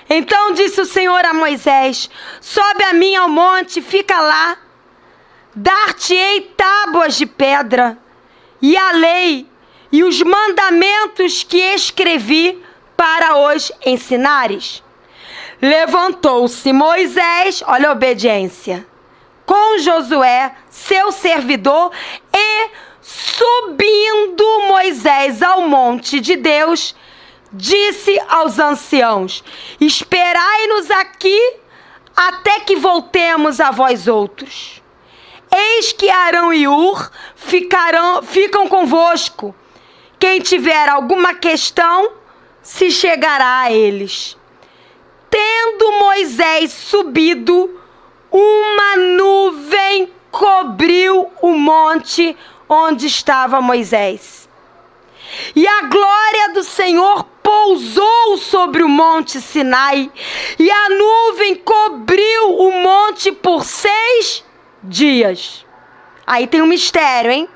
Então disse o Senhor a Moisés: sobe a mim ao monte, fica lá. Dar-te-ei tábuas de pedra, e a lei, e os mandamentos que escrevi para os ensinares. Levantou-se Moisés, olha a obediência, com Josué, seu servidor, e subindo Moisés ao monte de Deus, disse aos anciãos: esperai-nos aqui até que voltemos a vós outros. Eis que Arão e Hur ficam convosco. Quem tiver alguma questão, se chegará a eles. Tendo Moisés subido, uma nuvem cobriu o monte onde estava Moisés. E a glória do Senhor pousou sobre o monte Sinai, e a nuvem cobriu o monte por 6 dias. Aí tem um mistério, hein?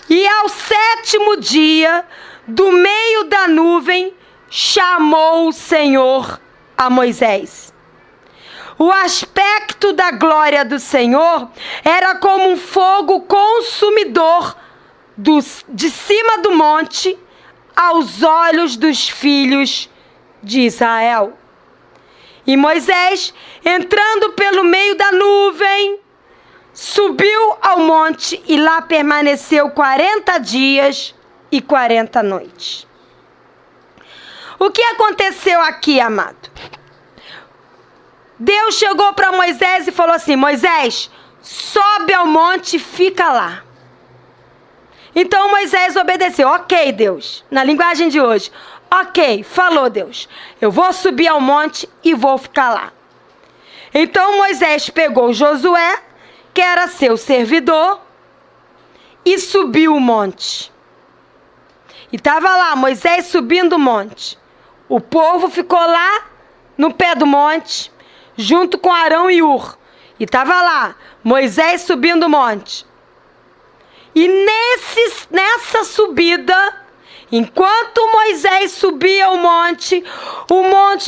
E ao 7º dia, do meio da nuvem, chamou o Senhor a Moisés. O aspecto da glória do Senhor era como um fogo consumidor de cima do monte aos olhos dos filhos de Israel. E Moisés, entrando pelo meio da nuvem, subiu ao monte e lá permaneceu 40 dias e 40 noites. O que aconteceu aqui, amado? Deus chegou para Moisés e falou assim: Moisés, sobe ao monte e fica lá. Então Moisés obedeceu. Ok, Deus. Na linguagem de hoje. Ok, falou Deus. Eu vou subir ao monte e vou ficar lá. Então Moisés pegou Josué, que era seu servidor, e subiu o monte. E estava lá Moisés subindo o monte. O povo ficou lá no pé do monte, junto com Arão e Hur. E estava lá Moisés subindo o monte. E nessa subida, enquanto Moisés subia o monte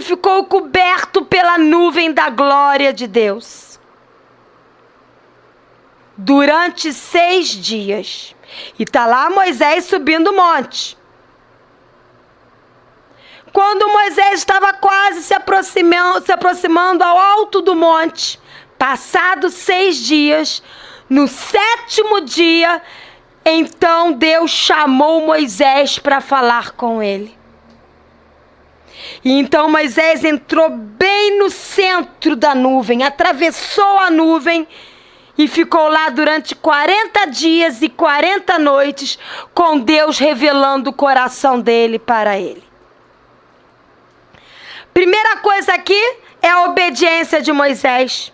ficou coberto pela nuvem da glória de Deus. Durante 6 dias. E está lá Moisés subindo o monte. Quando Moisés estava quase se aproximando ao alto do monte, passados 6 dias, no 7º dia, então Deus chamou Moisés para falar com ele. E então Moisés entrou bem no centro da nuvem, atravessou a nuvem e ficou lá durante 40 dias e 40 noites, com Deus revelando o coração dele para ele. Primeira coisa aqui é a obediência de Moisés.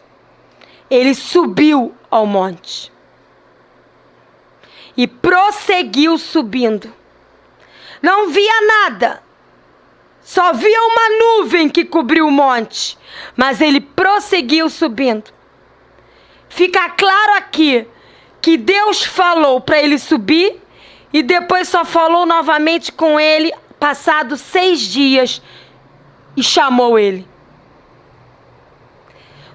Ele subiu ao monte e prosseguiu subindo. Não via nada, só via uma nuvem que cobriu o monte, mas ele prosseguiu subindo. Fica claro aqui que Deus falou para ele subir e depois só falou novamente com ele passados 6 dias e chamou ele.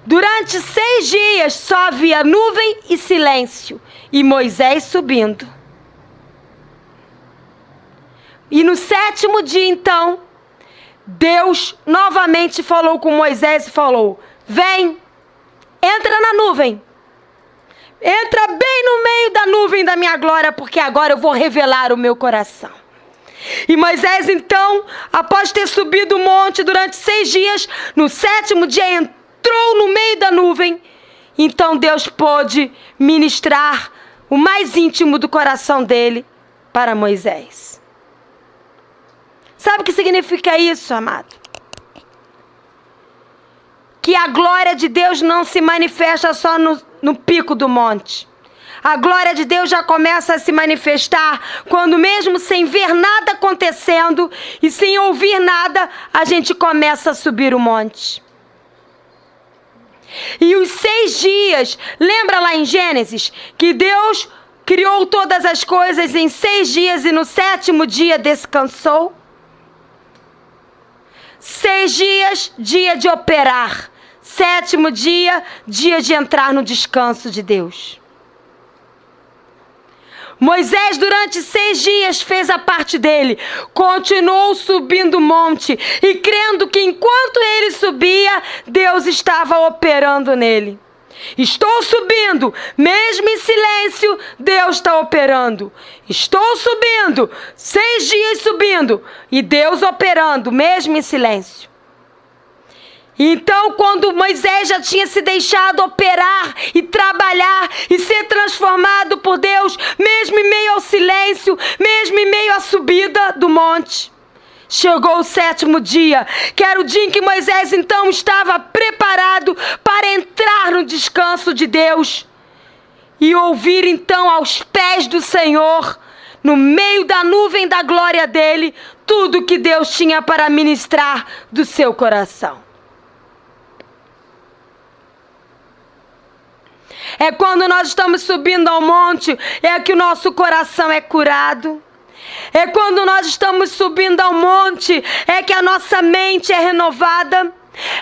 Durante 6 dias só havia nuvem e silêncio e Moisés subindo. E no 7º dia então, Deus novamente falou com Moisés e falou: vem, entra na nuvem. Entra bem no meio da nuvem da minha glória, porque agora eu vou revelar o meu coração. E Moisés então, após ter subido o monte durante 6 dias, no 7º dia entrou no meio da nuvem. Então Deus pôde ministrar o mais íntimo do coração dele para Moisés. Sabe o que significa isso, amado? Que a glória de Deus não se manifesta só no pico do monte. A glória de Deus já começa a se manifestar quando, mesmo sem ver nada acontecendo e sem ouvir nada, a gente começa a subir o monte. E os 6 dias, lembra lá em Gênesis, que Deus criou todas as coisas em 6 dias e no 7º dia descansou? 6 dias, dia de operar. 7º dia, dia de entrar no descanso de Deus. Moisés, durante 6 dias, fez a parte dele. Continuou subindo o monte e crendo que enquanto ele subia, Deus estava operando nele. Estou subindo, mesmo em silêncio, Deus está operando. Estou subindo, 6 dias subindo, e Deus operando, mesmo em silêncio. Então, quando Moisés já tinha se deixado operar e trabalhar e ser transformado por Deus, mesmo em meio ao silêncio, mesmo em meio à subida do monte, chegou o 7º dia, que era o dia em que Moisés então estava preparado para entrar no descanso de Deus e ouvir então aos pés do Senhor, no meio da nuvem da glória dele, tudo que Deus tinha para ministrar do seu coração. É quando nós estamos subindo ao monte, é que o nosso coração é curado. É quando nós estamos subindo ao monte, é que a nossa mente é renovada.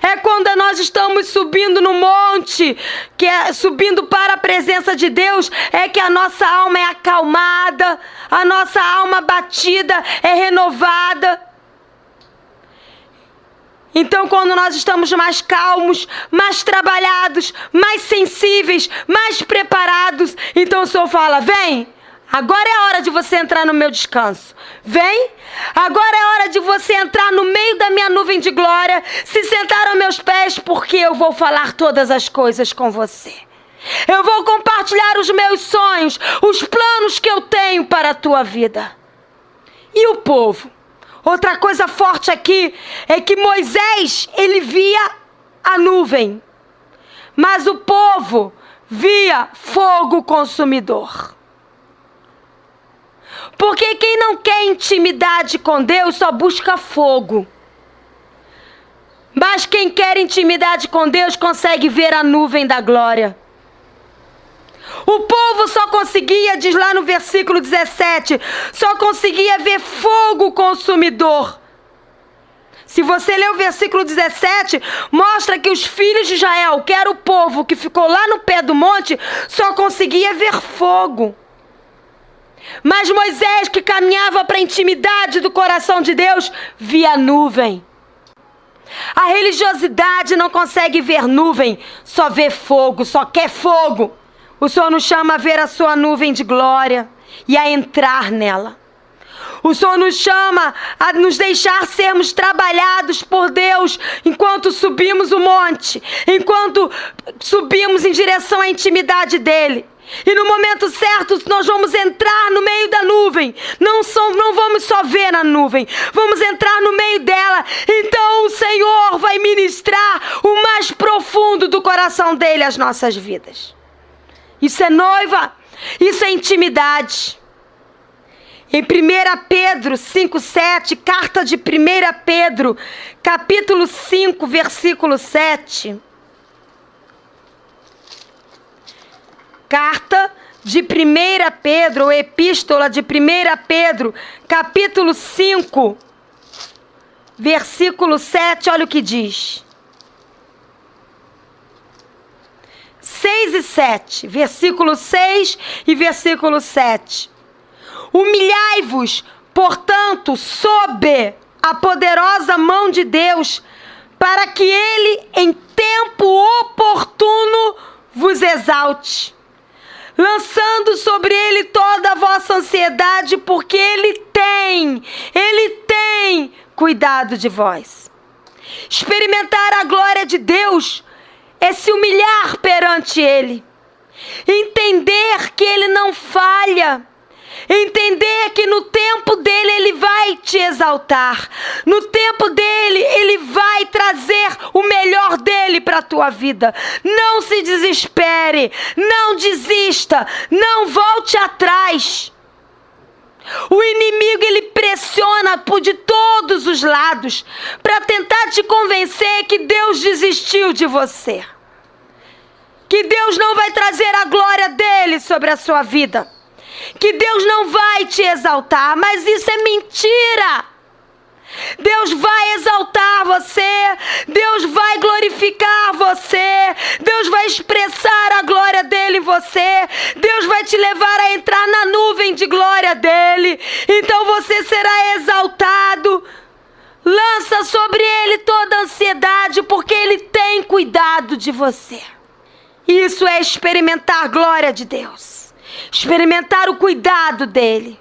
É quando nós estamos subindo no monte, que é subindo para a presença de Deus, é que a nossa alma é acalmada, a nossa alma batida é renovada. Então, quando nós estamos mais calmos, mais trabalhados, mais sensíveis, mais preparados, então o Senhor fala: vem, agora é a hora de você entrar no meu descanso. Vem, agora é a hora de você entrar no meio da minha nuvem de glória, se sentar aos meus pés, porque eu vou falar todas as coisas com você. Eu vou compartilhar os meus sonhos, os planos que eu tenho para a tua vida. E o povo? Outra coisa forte aqui é que Moisés, ele via a nuvem, mas o povo via fogo consumidor. Porque quem não quer intimidade com Deus só busca fogo. Mas quem quer intimidade com Deus consegue ver a nuvem da glória. O povo só conseguia, diz lá no versículo 17, só conseguia ver fogo consumidor. Se você ler o versículo 17, mostra que os filhos de Israel, que era o povo que ficou lá no pé do monte, só conseguia ver fogo. Mas Moisés, que caminhava para a intimidade do coração de Deus, via nuvem. A religiosidade não consegue ver nuvem, só vê fogo, só quer fogo. O Senhor nos chama a ver a sua nuvem de glória e a entrar nela. O Senhor nos chama a nos deixar sermos trabalhados por Deus enquanto subimos o monte, enquanto subimos em direção à intimidade dEle. E no momento certo nós vamos entrar no meio da nuvem. Não vamos só ver na nuvem, vamos entrar no meio dela. Então o Senhor vai ministrar o mais profundo do coração dEle às nossas vidas. Isso é noiva, isso é intimidade. Em 1 Pedro 5,7, carta de 1 Pedro, capítulo 5, versículo 7. Carta de 1 Pedro, ou epístola de 1 Pedro, capítulo 5, versículo 7, olha o que diz. 6 e 7, versículo 6 e versículo 7. Humilhai-vos, portanto, sob a poderosa mão de Deus, para que Ele, em tempo oportuno, vos exalte, lançando sobre Ele toda a vossa ansiedade, porque Ele tem cuidado de vós. Experimentar a glória de Deus é se humilhar perante Ele, entender que Ele não falha, entender que no tempo dEle Ele vai te exaltar, no tempo dEle Ele vai trazer o melhor dEle para a tua vida. Não se desespere, não desista, não volte atrás. O inimigo, ele pressiona por de todos os lados para tentar te convencer que Deus desistiu de você, que Deus não vai trazer a glória dele sobre a sua vida, que Deus não vai te exaltar. Mas isso é mentira. Deus vai exaltar você, Deus vai glorificar você, Deus vai expressar a glória dele em você, Deus vai te levar a entrar na nuvem de glória dele, então você será exaltado. Lança sobre ele toda a ansiedade, porque ele tem cuidado de você. Isso é experimentar a glória de Deus, experimentar o cuidado dele,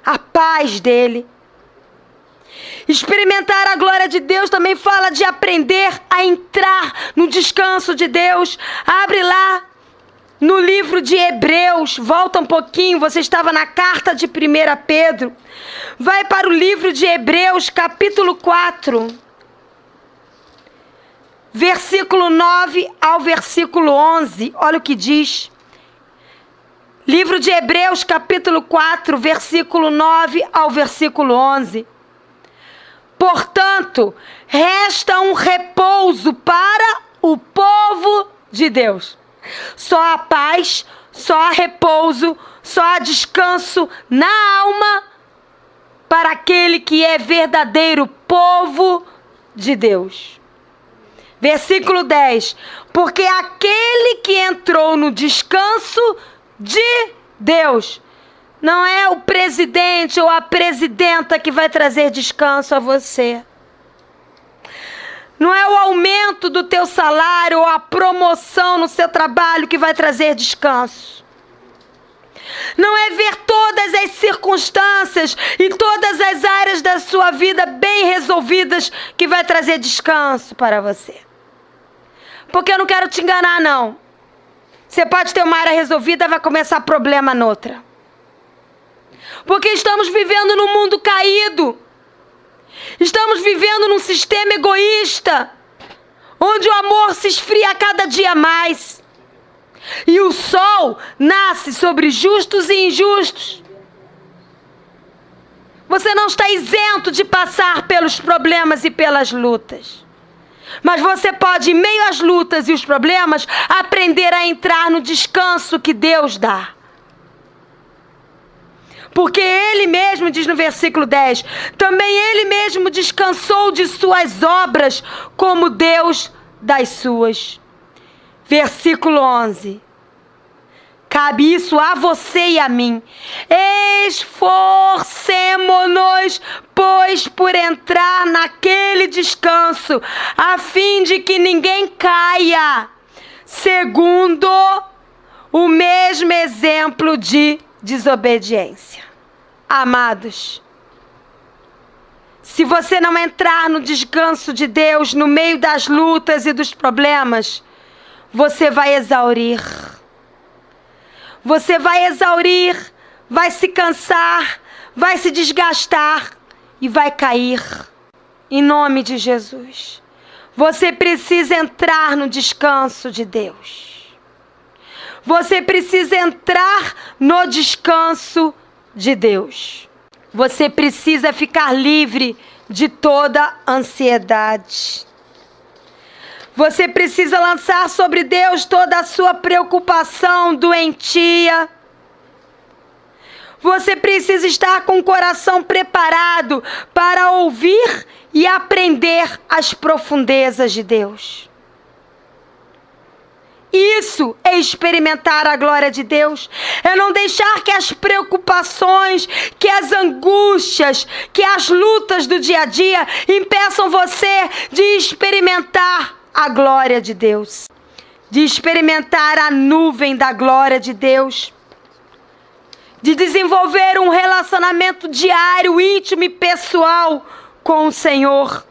a paz dele. Experimentar a glória de Deus também fala de aprender a entrar no descanso de Deus. Abre lá no livro de Hebreus, volta um pouquinho, você estava na carta de 1 Pedro. Vai para o livro de Hebreus, capítulo 4, versículo 9 ao versículo 11. Olha o que diz. Livro de Hebreus, capítulo 4, versículo 9 ao versículo 11. Portanto, resta um repouso para o povo de Deus. Só há paz, só há repouso, só há descanso na alma para aquele que é verdadeiro povo de Deus. Versículo 10. Porque aquele que entrou no descanso de Deus, não é o presidente ou a presidenta que vai trazer descanso a você. Não é o aumento do teu salário ou a promoção no seu trabalho que vai trazer descanso. Não é ver todas as circunstâncias e todas as áreas da sua vida bem resolvidas que vai trazer descanso para você. Porque eu não quero te enganar, não. Você pode ter uma área resolvida, vai começar problema noutra. Porque estamos vivendo num mundo caído. Estamos vivendo num sistema egoísta, onde o amor se esfria a cada dia mais. E o sol nasce sobre justos e injustos. Você não está isento de passar pelos problemas e pelas lutas. Mas você pode, em meio às lutas e os problemas, aprender a entrar no descanso que Deus dá. Porque ele mesmo, diz no versículo 10, também ele mesmo descansou de suas obras, como Deus das suas. Versículo 11. Cabe isso a você e a mim. Esforcemo-nos, pois, por entrar naquele descanso, a fim de que ninguém caia, segundo o mesmo exemplo de desobediência. Amados, se você não entrar no descanso de Deus no meio das lutas e dos problemas, você vai exaurir. Você vai exaurir, vai se cansar, vai se desgastar e vai cair. Em nome de Jesus. Você precisa entrar no descanso de Deus. Você precisa entrar no descanso de Deus. Você precisa ficar livre de toda ansiedade. Você precisa lançar sobre Deus toda a sua preocupação doentia. Você precisa estar com o coração preparado para ouvir e aprender as profundezas de Deus. Isso é experimentar a glória de Deus. É não deixar que as preocupações, que as angústias, que as lutas do dia a dia impeçam você de experimentar a glória de Deus. De experimentar a nuvem da glória de Deus. De desenvolver um relacionamento diário, íntimo e pessoal com o Senhor.